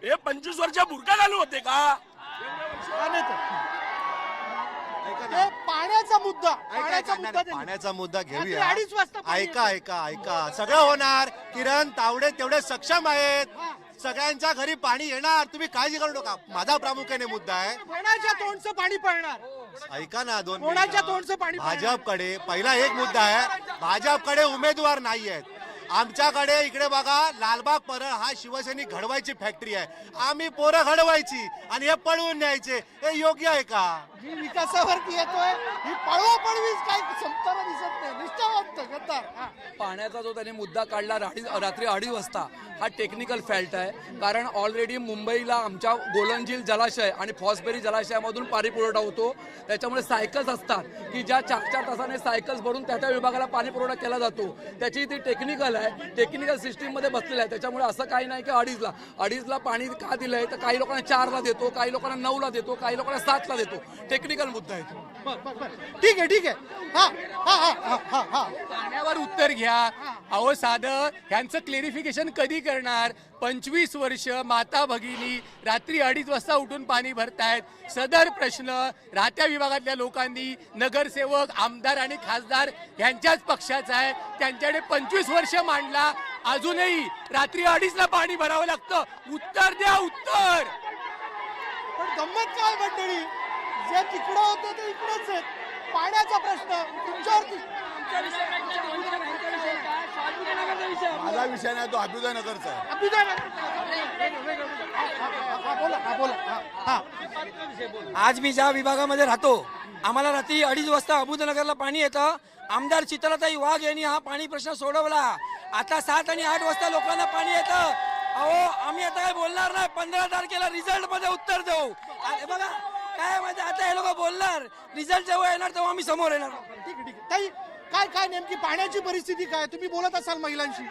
हे 25 वर्ष बुरका घालू होते का? पाण्याचा मुद्दा पाण्याचा मुद्दा घेऊया. 2:30 वाजता ऐका सगळं होणार. किरण तावडे तेवढे सक्षम आहेत. सगळ्यांच्या घरी पाणी येणार. तुम्ही काळजी करू नका. माझा प्रामुख्याने मुद्दा आहे कोणाच्या तोंडचं पाणी पळणार. ऐका ना 2 कोणाच्या तोंडचं पाणी पळणार? भाजपकडे पहिला एक मुद्दा आहे. भाजपकडे उमेदवार नाही आहेत. आमच्याकडे इकडे बघा, लालबाग परळ हा शिवसेनी घडवायची फॅक्टरी आहे. आम्ही पोरं घडवायची आणि हे पळवून न्यायचे. हे योग्य आहे का? जी विकासावरती येतोय ही पळवीच काही संपताना दिसत नाही. निष्ठावंत गद्दार. पाण्याचा जो त्याने मुद्दा काढला रात्री 2:30 वाजता, हा टेक्निकल फॅल्ट आहे. कारण ऑलरेडी मुंबईला आमच्या गोलंझील जलाशय आणि फॉसबेरी जलाशयामधून पाणी पुरवठा होतो. त्याच्यामुळे सायकल्स असतात की ज्या 4-4 तासाने सायकल्स भरून त्या विभागाला पाणी पुरवठा केला जातो. त्याची ती टेक्निकल आहे, टेक्निकल सिस्टीम मध्ये बसलेलं आहे. त्याच्यामुळे असं काही नाही की 2:30ला पाणी का दिलंय, तर काही लोकांना 4ला देतो, काही लोकांना 9ला देतो, काही लोकांना 7ला देतो. टेक्निकल मुद्दा आहे. ठीक आहे. पाण्यावर उत्तर घ्या. अहो साधं ह्यांचं क्लेरिफिकेशन कधी करणार? 25 वर्ष माता भगिनी रात्री 2:30 वाजता उठून पाणी भरतायत. सदर प्रश्न राहत्या विभागातल्या लोकांनी, नगरसेवक, आमदार आणि खासदार यांच्याच पक्षाचा आहे. त्यांच्याकडे 25 वर्ष मांडला. अजूनही रात्री 2:30ला पाणी भरावं लागतं. उत्तर द्या, उत्तर. पण गंमत काय मंडळी, जे तिकडं होते ते इकडेच आहेत. पाण्याचा प्रश्न तुमच्यावरती. माझा विषय नाही, तो अभ्युदय नगरचा आहे. आज मी ज्या विभागामध्ये राहतो, आम्हाला रात्री 2:30 वाजता अबुदनगरला पाणी येतं. आमदार चित्रताई वाघ यांनी हा पाणी प्रश्न सोडवला. आता 7 आणि 8 वाजता लोकांना पाणी येतं. अहो आम्ही आता काय बोलणार नाही. 15 तारखेला रिझल्ट मध्ये उत्तर देऊ. बघा काय माहिती, आता हे लोक बोलणार, रिझल्ट जेव्हा येणार तेव्हा आम्ही समोर येणार. ठीक आहे. काय नेमकी पाण्याची परिस्थिती काय? तुम्ही बोलत असाल महिलांशी.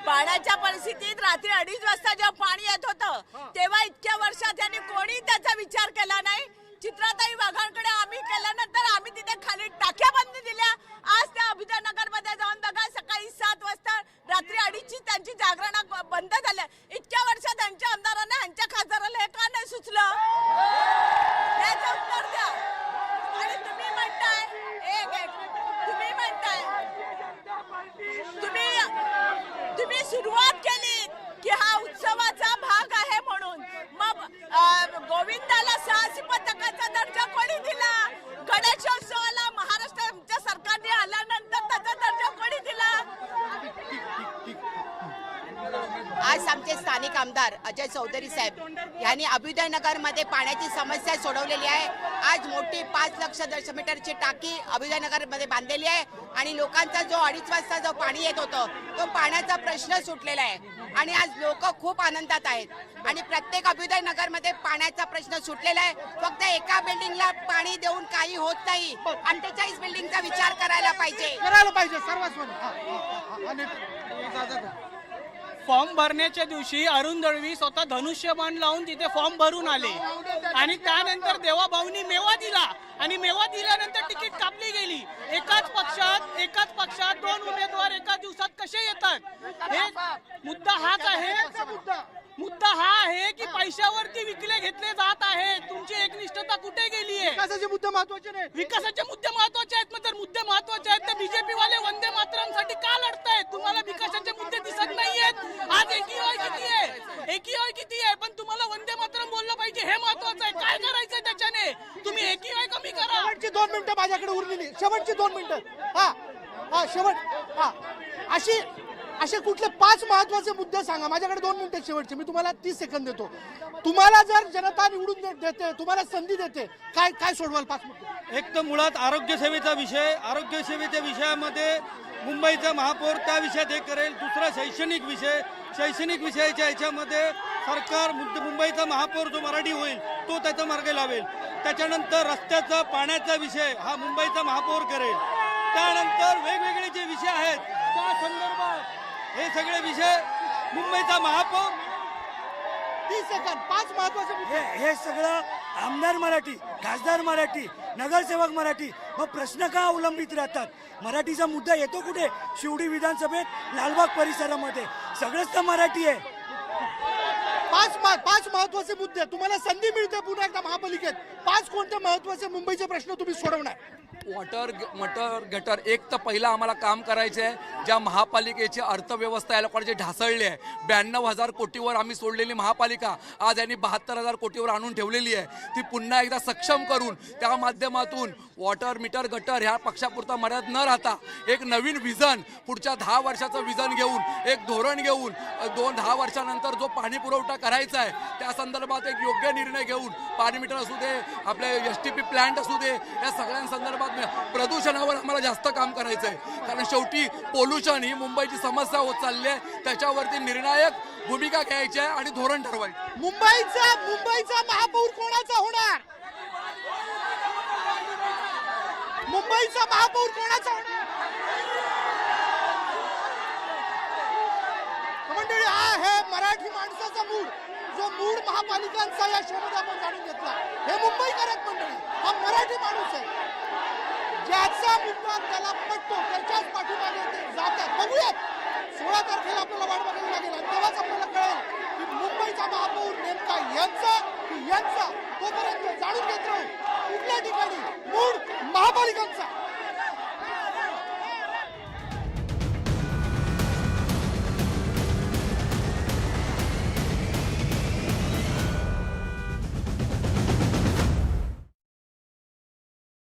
पाण्याच्या परिस्थितीत रात्री 2:30 वाजता जेव्हा पाणी येत होतं तेव्हा इतक्या वर्षात त्यांनी कोणी त्याचा विचार केला नाही. चित्राताई वाघांकडे आम्ही केल्यानंतर आम्ही तिथे खाली टाक्या बंद दिल्या. आज त्या अभिदयनगर मध्ये जाऊन बघा, सकाळी 7 वाजता रात्री 2:30ची त्यांची जागरण बंद झाल्या. इतक्या वर्षात त्यांच्या आमदारांना, ह्यांच्या खासदाराला हे का नाही सुचलं? याचं उत्तर द्या. आणि तुम्ही म्हणताय तुम्ही सुरुवात केली की हा उत्सवाचा भाग आहे म्हणून. मग गोविंदाला साहसी पथकाचा दर्जा कोणी दिला? गणेशोत्सवाला महाराष्ट्राच्या सरकारने आल्यानंतर त्याचा दर्जा कोणी दिला? आज आमचे स्थानिक आमदार अजय चौधरी साहेब यांनी अभ्युदयनगरमध्ये पाण्याची समस्या सोडवलेली आहे. आज मोठी 5 लाख दशमीटरची टाकी अभ्युदयनगरमध्ये बांधलेली आहे आणि लोकांचा जो 2:30 वाजता जो पाणी येत होतं तो पाण्याचा प्रश्न सुटलेला आहे आणि आज लोक खूप आनंदात आहेत. आणि प्रत्येक अभ्युदयनगरमध्ये पाण्याचा प्रश्न सुटलेला आहे. फक्त एका बिल्डिंगला पाणी देऊन काही होत नाही. 48 बिल्डिंगचा विचार करायला पाहिजे. सर्वस्व. फॉर्म भरण्याच्या दिवशी अरुण दळवी स्वतः धनुष्यबाण लावून तिथे फॉर्म भरून आले आणि त्यानंतर देवाभाऊनी मेवा दिला आणि मेवा दिल्यानंतर तिकीट कापली गेली. एकाच पक्षात महत्वाचे नाही? विकासाचे मुद्दे महत्वाचे आहेत. मग जर मुद्दे महत्वाचे आहेत तर बीजेपी वाले वंदे मातरमसाठी का लढतायत? तुम्हाला विकासाचे मुद्दे दिसत नाहीयेत. आज एकीवाय किती आहे? एकीवाय किती आहे? पण तुम्हाला वंदे मातरम बोललं पाहिजे हे महत्वाचं आहे. काय करायचंय त्याच्याने? तुम्ही एकीवाय कमी करा. शेवटची 2 मिनिटं माझ्याकडे उरलेली, शेवटची 2 मिनिटं. हा शेवट. असे कुठले 5 महत्वाचे मुद्दे सांगा. माझ्याकडे 2 मिनिटं शेवटचे, मी तुम्हाला 30 सेकंद देतो. तुम्हाला जर जनता निवडून देते, तुम्हाला संधी देते, काय सोडवाल 5 मुद्दे? एक तर मुळात आरोग्य सेवेचा विषय. आरोग्य सेवेच्या विषयामध्ये मुंबईचा महापौर त्या विषयात हे करेल. दुसरा शैक्षणिक विषय. शैक्षणिक विषयाच्या ह्याच्यामध्ये सरकार मुंबईचा महापौर जो मराठी होईल तो त्याचा मार्ग लावेल. त्याच्यानंतर रस्त्याचा पाण्याचा विषय हा मुंबईचा महापौर करेल. त्यानंतर वेगवेगळे जे विषय आहेत त्या संदर्भात हे सगळे विषय मुंबईचा महापौर. 30 सेकंद. 5 महत्वाचे मुद्दे. हे सगळं आमदार मराठी, खासदार मराठी, नगरसेवक मराठी, मग प्रश्न का अवलंबित राहतात? मराठीचा मुद्दा येतो कुठे? शिवडी विधानसभेत, लालबाग परिसरामध्ये सगळंच तर मराठी आहे. 5 महत्वाचे मुद्दे. तुम्हाला संधी मिळते पुन्हा एकदा महापालिकेत. 5 कोणते महत्वाचे मुंबईचे प्रश्न तुम्ही सोडवणार? Water gutter. एक तर पहिला आम्हाला काम करायचं आहे. ज्या महापालिकेची अर्थव्यवस्था या लोकांची ढासळली आहे. 92,000 कोटीवर आम्ही सोडलेली महापालिका आज यांनी 72,000 कोटीवर आणून ठेवलेली आहे. ती पुन्हा एकदा सक्षम करून त्या माध्यमातून वॉटर मीटर गटर ह्या पक्षापुरता मर्यादित न राहता एक नवीन विजन, पुढच्या 10 वर्षाचं विजन घेऊन, एक धोरण घेऊन 2-10 वर्षानंतर जो पाणी पुरवठा करायचा आहे त्या संदर्भात एक योग्य निर्णय घेऊन, पाणी मीटर असू दे, आपले STP प्लांट असू दे, या सगळ्यांसंदर्भात प्रदूषणावर आम्हाला जास्त काम करायचं आहे. कारण शेवटी पोल्युशन ही मुंबईची समस्या होत चालली आहे. त्याच्यावरती निर्णायक भूमिका घ्यायची आहे आणि धोरण ठरवायचं. मुंबईचा महापौर कोणाचा होणार? मुंबईचा महापौर कोणाचा होणार? मंडळी, हा आहे मराठी माणसाचा मूड. जो मूड महापालिकांचा या शोमध्ये आपण जाणून घेतला. हे मुंबईकर आहेत मंडळी. हा मराठी माणूस आहे. ज्याचा मुद्दा त्याला पटतो त्याच्याच पाठीमागे ते जातात. बघूयात 16 तारखेला आपल्याला वाट बघावी लागेल आणि तेव्हाच आपल्याला कळेल की मुंबईचा महापौर नेमका यांचा. तोपर्यंत जाणून घेत राहू कुठल्या ठिकाणी मूड